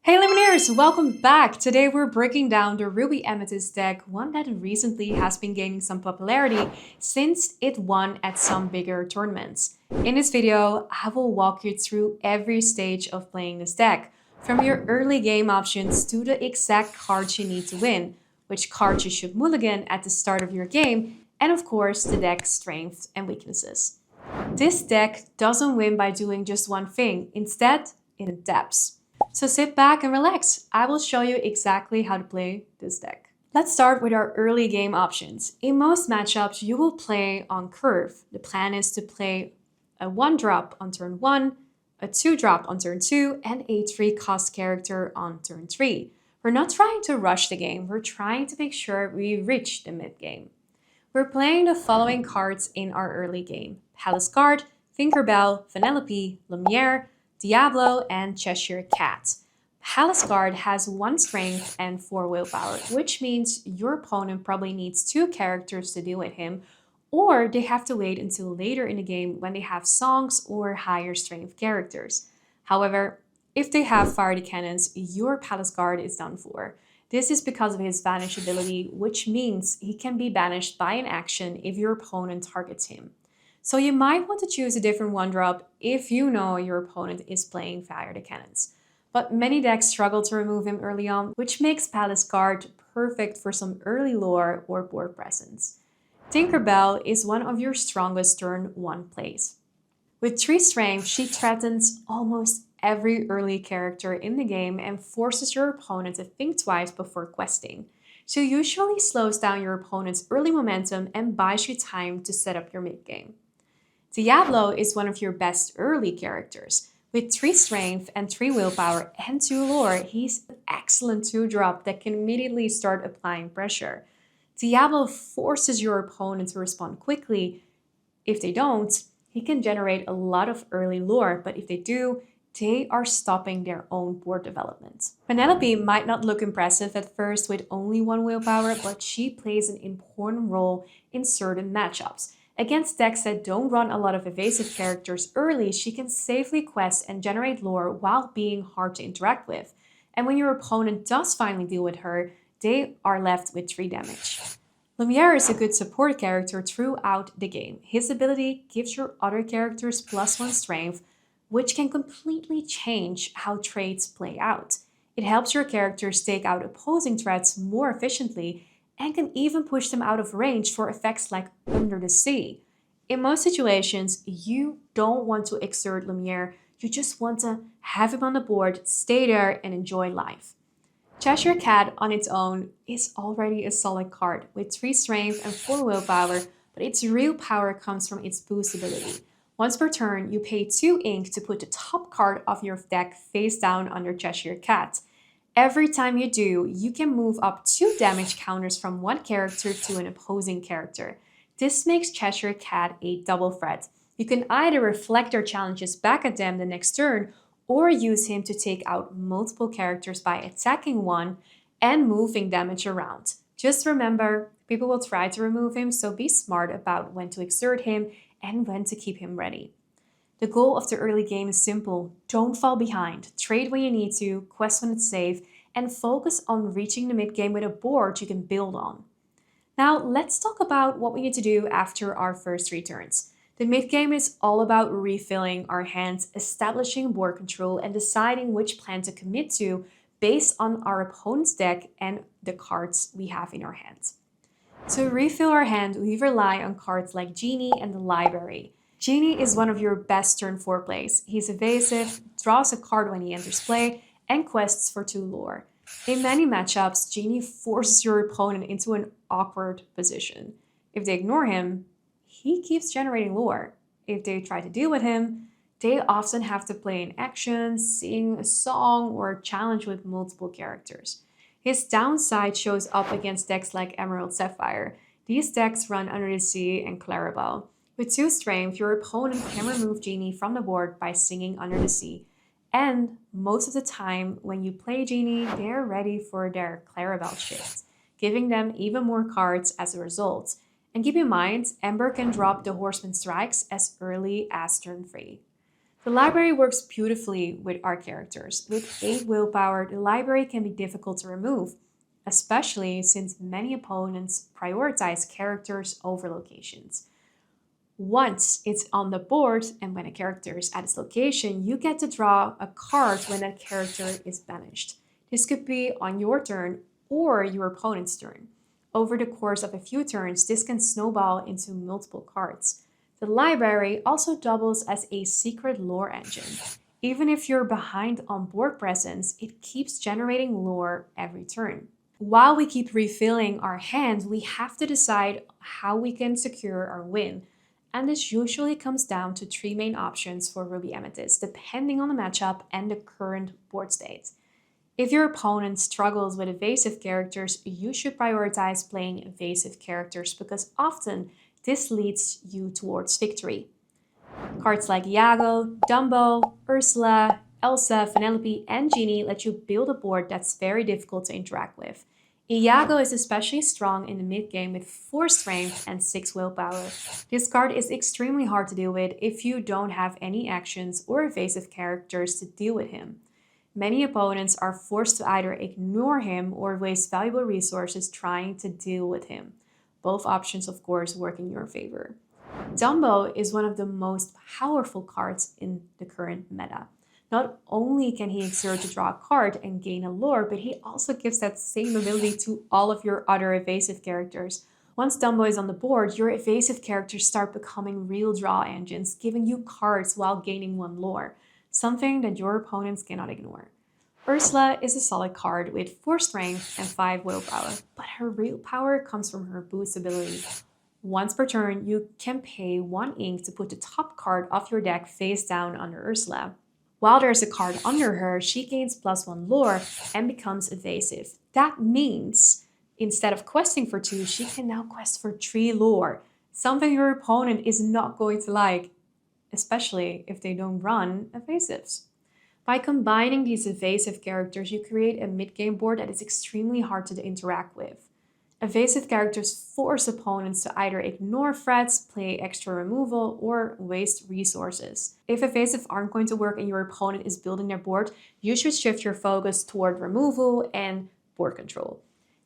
Hey Lumineers, welcome back! Today we're breaking down the Ruby Amethyst deck, one that recently has been gaining some popularity since it won at some bigger tournaments. In this video, I will walk you through every stage of playing this deck, from your early game options to the exact cards you need to win, which cards you should mulligan at the start of your game, and of course the deck's strengths and weaknesses. This deck doesn't win by doing just one thing, instead it adapts. So sit back and relax. I will show you exactly how to play this deck. Let's start with our early game options. In most matchups, you will play on curve. The plan is to play a 1-drop on turn 1, a 2-drop on turn 2, and a 3-cost character on turn 3. We're not trying to rush the game, we're trying to make sure we reach the mid-game. We're playing the following cards in our early game: Palace Guard, Tinkerbell, Vanellope, Lumiere, Diablo, and Cheshire Cat. Palace Guard has 1 strength and 4 willpower, which means your opponent probably needs 2 characters to deal with him, or they have to wait until later in the game when they have songs or higher strength characters. However, if they have fiery cannons, your Palace Guard is done for. This is because of his Banish ability, which means he can be banished by an action if your opponent targets him. So you might want to choose a different 1-drop if you know your opponent is playing Fire the Cannons. But many decks struggle to remove him early on, which makes Palace Guard perfect for some early lore or board presence. Tinkerbell is one of your strongest turn 1 plays. With 3 strength, she threatens almost every early character in the game and forces your opponent to think twice before questing. She usually slows down your opponent's early momentum and buys you time to set up your mid-game. Diablo is one of your best early characters. With 3 strength and 3 willpower and 2 lore, he's an excellent 2-drop that can immediately start applying pressure. Diablo forces your opponent to respond quickly. If they don't, he can generate a lot of early lore, but if they do, they are stopping their own board development. Penelope might not look impressive at first with only 1 willpower, but she plays an important role in certain matchups. Against decks that don't run a lot of evasive characters early, she can safely quest and generate lore while being hard to interact with. And when your opponent does finally deal with her, they are left with 3 damage. Lumiere is a good support character throughout the game. His ability gives your other characters +1 strength, which can completely change how traits play out. It helps your characters take out opposing threats more efficiently and can even push them out of range for effects like Under the Sea. In most situations, you don't want to exert Lumiere, you just want to have him on the board, stay there, and enjoy life. Cheshire Cat on its own is already a solid card with 3 strength and 4 willpower, but its real power comes from its boost ability. Once per turn, you pay 2 ink to put the top card of your deck face down under Cheshire Cat. Every time you do, you can move up 2 damage counters from one character to an opposing character. This makes Cheshire Cat a double threat. You can either reflect their challenges back at them the next turn, or use him to take out multiple characters by attacking one and moving damage around. Just remember, people will try to remove him, so be smart about when to exert him and when to keep him ready. The goal of the early game is simple: don't fall behind, trade when you need to, quest when it's safe, and focus on reaching the mid-game with a board you can build on. Now let's talk about what we need to do after our first 3 turns. The mid-game is all about refilling our hands, establishing board control, and deciding which plan to commit to based on our opponent's deck and the cards we have in our hands. To refill our hand, we rely on cards like Genie and the Library. Genie is one of your best turn 4 plays. He's evasive, draws a card when he enters play, and quests for 2 lore. In many matchups, Genie forces your opponent into an awkward position. If they ignore him, he keeps generating lore. If they try to deal with him, they often have to play an action, sing a song, or challenge with multiple characters. His downside shows up against decks like Emerald Sapphire. These decks run Under the Sea and Clarabelle. With 2 strength, your opponent can remove Genie from the board by singing Under the Sea. And most of the time, when you play Genie, they're ready for their Clarabelle shift, giving them even more cards as a result. And keep in mind, Ember can drop the Horseman strikes as early as turn 3. The library works beautifully with our characters. With 8 willpower, the library can be difficult to remove, especially since many opponents prioritize characters over locations. Once it's on the board and when a character is at its location, you get to draw a card when that character is banished. This could be on your turn or your opponent's turn. Over the course of a few turns, this can snowball into multiple cards. The library also doubles as a secret lore engine. Even if you're behind on board presence, it keeps generating lore every turn. While we keep refilling our hand, we have to decide how we can secure our win. And this usually comes down to 3 main options for Ruby Amethyst, depending on the matchup and the current board state. If your opponent struggles with evasive characters, you should prioritize playing evasive characters because often this leads you towards victory. Cards like Iago, Dumbo, Ursula, Elsa, Penelope, and Genie let you build a board that's very difficult to interact with. Iago is especially strong in the mid-game with 4 strength and 6 willpower. This card is extremely hard to deal with if you don't have any actions or evasive characters to deal with him. Many opponents are forced to either ignore him or waste valuable resources trying to deal with him. Both options, of course, work in your favor. Dumbo is one of the most powerful cards in the current meta. Not only can he exert to draw a card and gain a lore, but he also gives that same ability to all of your other evasive characters. Once Dumbo is on the board, your evasive characters start becoming real draw engines, giving you cards while gaining 1 lore, something that your opponents cannot ignore. Ursula is a solid card with 4 strength and 5 willpower, but her real power comes from her boost ability. Once per turn, you can pay 1 ink to put the top card of your deck face down under Ursula. While there's a card under her, she gains +1 lore and becomes evasive. That means instead of questing for 2, she can now quest for 3 lore, something your opponent is not going to like, especially if they don't run evasives. By combining these evasive characters, you create a mid-game board that is extremely hard to interact with. Evasive characters force opponents to either ignore threats, play extra removal, or waste resources. If evasive aren't going to work and your opponent is building their board, you should shift your focus toward removal and board control.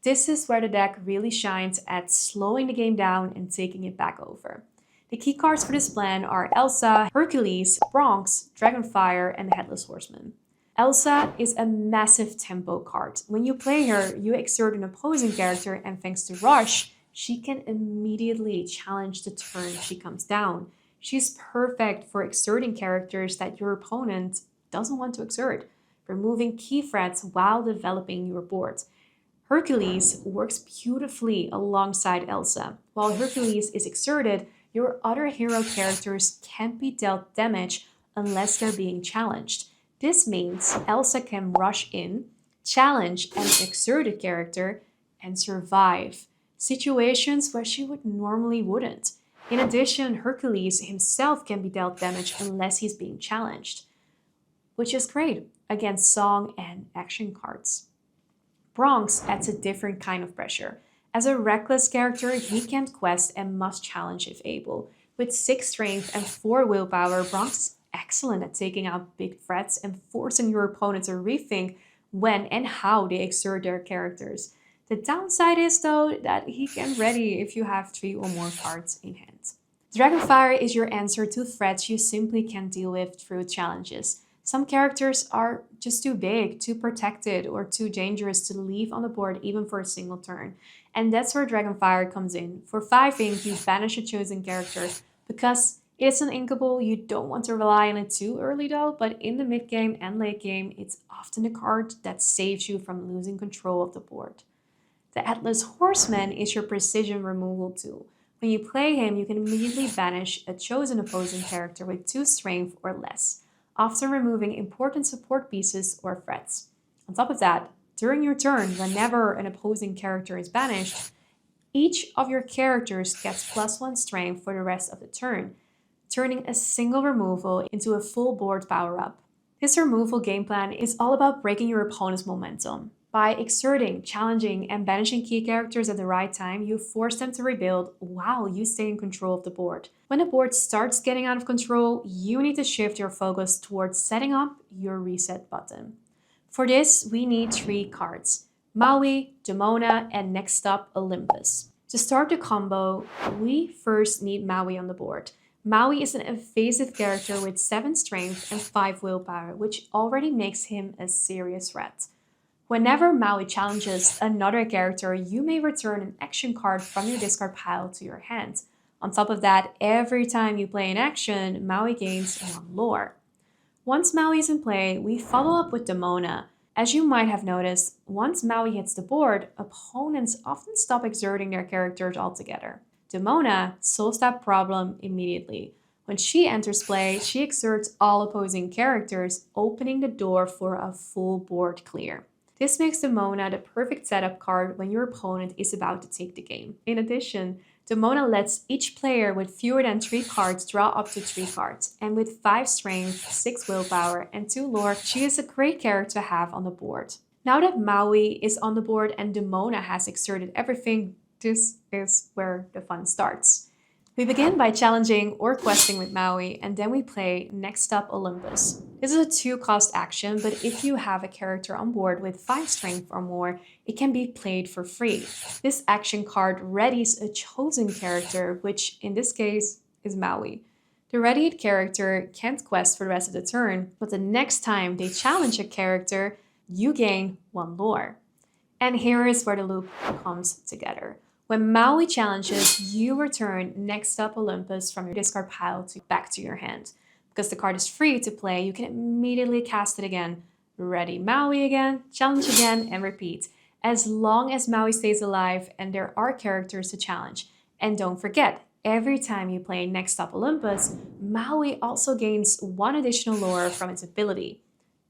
This is where the deck really shines at slowing the game down and taking it back over. The key cards for this plan are Elsa, Hercules, Bronx, Dragonfire, and the Headless Horseman. Elsa is a massive tempo card. When you play her, you exert an opposing character, and thanks to Rush, she can immediately challenge the turn she comes down. She's perfect for exerting characters that your opponent doesn't want to exert, removing key threats while developing your board. Hercules works beautifully alongside Elsa. While Hercules is exerted, your other hero characters can't be dealt damage unless they're being challenged. This means Elsa can rush in, challenge an exerted character, and survive situations where she would normally wouldn't. In addition, Hercules himself can be dealt damage unless he's being challenged, which is great against song and action cards. Bronx adds a different kind of pressure. As a reckless character, he can't quest and must challenge if able. With 6 strength and 4 willpower, Bronx is excellent at taking out big threats and forcing your opponent to rethink when and how they exert their characters. The downside is, though, that he can ready if you have 3 or more cards in hand. Dragonfire is your answer to threats you simply can't deal with through challenges. Some characters are just too big, too protected, or too dangerous to leave on the board even for a single turn. And that's where Dragonfire comes in. For 5 ink, you banish a chosen character. Because it's an inkable, you don't want to rely on it too early though, but in the mid-game and late game, it's often a card that saves you from losing control of the board. The Headless Horseman is your precision removal tool. When you play him, you can immediately banish a chosen opposing character with 2 strength or less, often removing important support pieces or threats. On top of that, during your turn, whenever an opposing character is banished, each of your characters gets +1 strength for the rest of the turn, turning a single removal into a full board power-up. This removal game plan is all about breaking your opponent's momentum. By exerting, challenging, and banishing key characters at the right time, you force them to rebuild while you stay in control of the board. When the board starts getting out of control, you need to shift your focus towards setting up your reset button. For this, we need 3 cards: Maui, Demona, and Next Stop, Olympus. To start the combo, we first need Maui on the board. Maui is an evasive character with 7 strength and 5 willpower, which already makes him a serious threat. Whenever Maui challenges another character, you may return an action card from your discard pile to your hand. On top of that, every time you play an action, Maui gains 1 lore. Once Maui is in play, we follow up with Demona. As you might have noticed, once Maui hits the board, opponents often stop exerting their characters altogether. Demona solves that problem immediately. When she enters play, she exerts all opposing characters, opening the door for a full board clear. This makes Demona the perfect setup card when your opponent is about to take the game. In addition, Demona lets each player with fewer than 3 cards draw up to 3 cards, and with 5 strength, 6 willpower, and 2 lore, she is a great character to have on the board. Now that Maui is on the board and Demona has exerted everything, this is where the fun starts. We begin by challenging or questing with Maui, and then we play Next Stop, Olympus. This is a 2-cost action, but if you have a character on board with 5 strength or more, it can be played for free. This action card readies a chosen character, which in this case is Maui. The readied character can't quest for the rest of the turn, but the next time they challenge a character, you gain 1 lore. And here is where the loop comes together. When Maui challenges, you return Next Up Olympus from your discard pile back to your hand. Because the card is free to play, you can immediately cast it again. Ready Maui again, challenge again, and repeat. As long as Maui stays alive and there are characters to challenge. And don't forget, every time you play Next Up Olympus, Maui also gains 1 additional lore from its ability.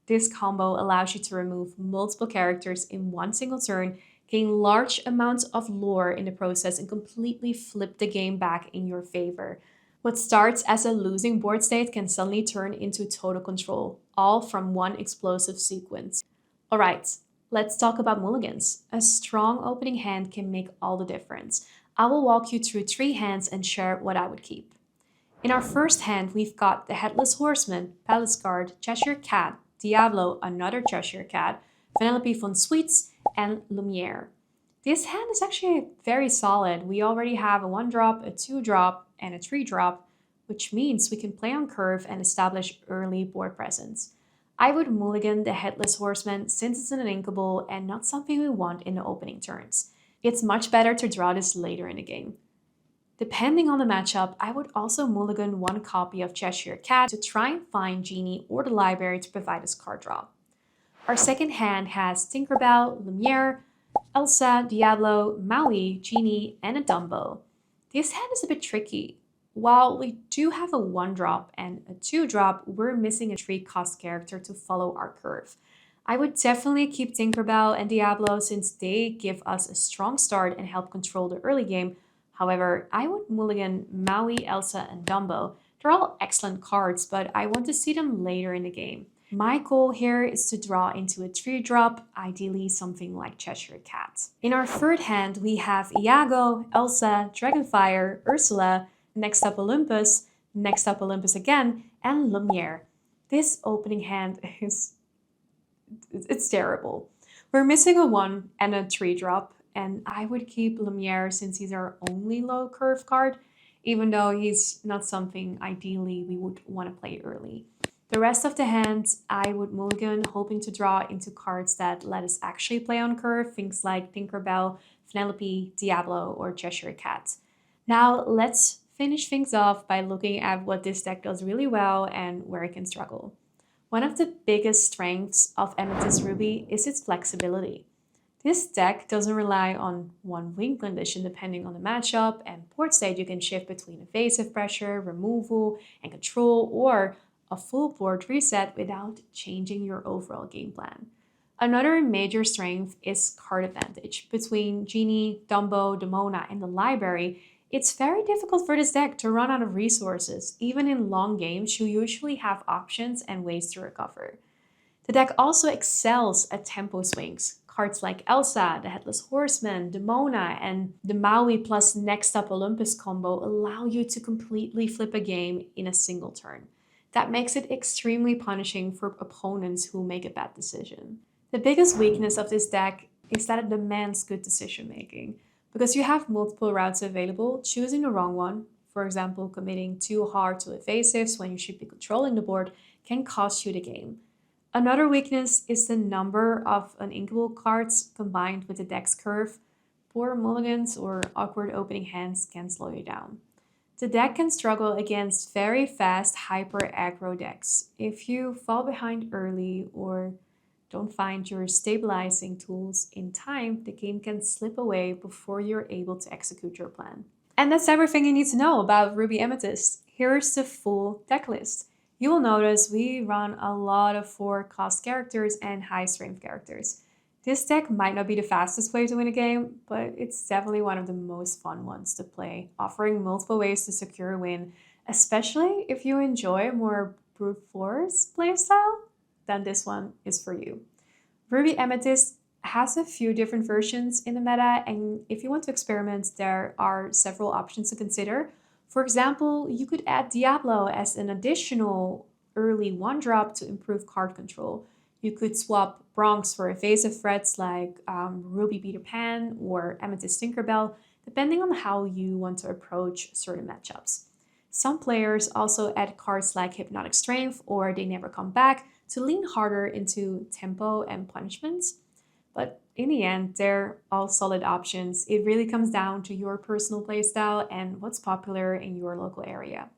This combo allows you to remove multiple characters in 1 single turn, gain large amounts of lore in the process, and completely flip the game back in your favor. What starts as a losing board state can suddenly turn into total control, all from 1 explosive sequence. Alright, let's talk about Mulligans. A strong opening hand can make all the difference. I will walk you through 3 hands and share what I would keep. In our first hand, we've got the Headless Horseman, Palace Guard, Cheshire Cat, Diablo, another Cheshire Cat, Penelope von Sweets, and Illumineer. This hand is actually very solid. We already have a 1-drop, a 2-drop, and a 3-drop, which means we can play on curve and establish early board presence. I would mulligan the Headless Horseman since it's an uninkable and not something we want in the opening turns. It's much better to draw this later in the game. Depending on the matchup, I would also mulligan 1 copy of Cheshire Cat to try and find Genie or the library to provide us card draw. Our second hand has Tinkerbell, Lumiere, Elsa, Diablo, Maui, Genie, and a Dumbo. This hand is a bit tricky. While we do have a 1-drop and a 2-drop, we're missing a 3-cost character to follow our curve. I would definitely keep Tinkerbell and Diablo since they give us a strong start and help control the early game. However, I would mulligan Maui, Elsa, and Dumbo. They're all excellent cards, but I want to see them later in the game. My goal here is to draw into a 3-drop, ideally something like Cheshire Cat. In our third hand, we have Iago, Elsa, Dragonfire, Ursula, Next Up Olympus, Next Up Olympus again, and Lumiere. This opening hand it's terrible. We're missing a 1 and a 3-drop, and I would keep Lumiere since he's our only low curve card, even though he's not something ideally we would want to play early. The rest of the hands, I would mulligan, hoping to draw into cards that let us actually play on curve, things like Tinkerbell, Penelope, Diablo, or Cheshire Cat. Now, let's finish things off by looking at what this deck does really well and where it can struggle. One of the biggest strengths of Amethyst Ruby is its flexibility. This deck doesn't rely on 1 win condition depending on the matchup, and board state you can shift between evasive pressure, removal, and control, or a full board reset without changing your overall game plan. Another major strength is card advantage. Between Genie, Dumbo, Demona, and the library, it's very difficult for this deck to run out of resources. Even in long games, you usually have options and ways to recover. The deck also excels at tempo swings. Cards like Elsa, the Headless Horseman, Demona, and the Maui plus Next Stop Olympus combo allow you to completely flip a game in a single turn. That makes it extremely punishing for opponents who make a bad decision. The biggest weakness of this deck is that it demands good decision making. Because you have multiple routes available, choosing the wrong one, for example, committing too hard to evasives when you should be controlling the board, can cost you the game. Another weakness is the number of uninkable cards combined with the deck's curve. Poor mulligans or awkward opening hands can slow you down. The deck can struggle against very fast hyper aggro decks. If you fall behind early or don't find your stabilizing tools in time, the game can slip away before you're able to execute your plan. And that's everything you need to know about Ruby Amethyst. Here's the full deck list. You will notice we run a lot of 4-cost characters and high strength characters. This deck might not be the fastest way to win a game, but it's definitely one of the most fun ones to play, offering multiple ways to secure a win, especially if you enjoy a more brute force playstyle, then this one is for you. Ruby Amethyst has a few different versions in the meta, and if you want to experiment, there are several options to consider. For example, you could add Diablo as an additional early 1-drop to improve card control. You could swap Bronx for evasive threats like Ruby Peter Pan or Amethyst Tinkerbell, depending on how you want to approach certain matchups. Some players also add cards like Hypnotic Strength or They Never Come Back to lean harder into tempo and punishments. But in the end, they're all solid options. It really comes down to your personal playstyle and what's popular in your local area.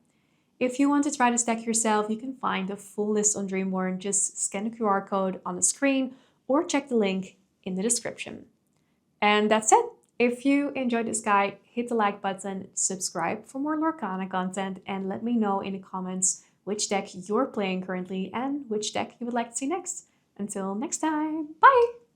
If you want to try this deck yourself, you can find the full list on Dreamworn. Just scan the QR code on the screen or check the link in the description. And that's it. If you enjoyed this guide, hit the like button, subscribe for more Lorcana content, and let me know in the comments which deck you're playing currently and which deck you would like to see next. Until next time, bye!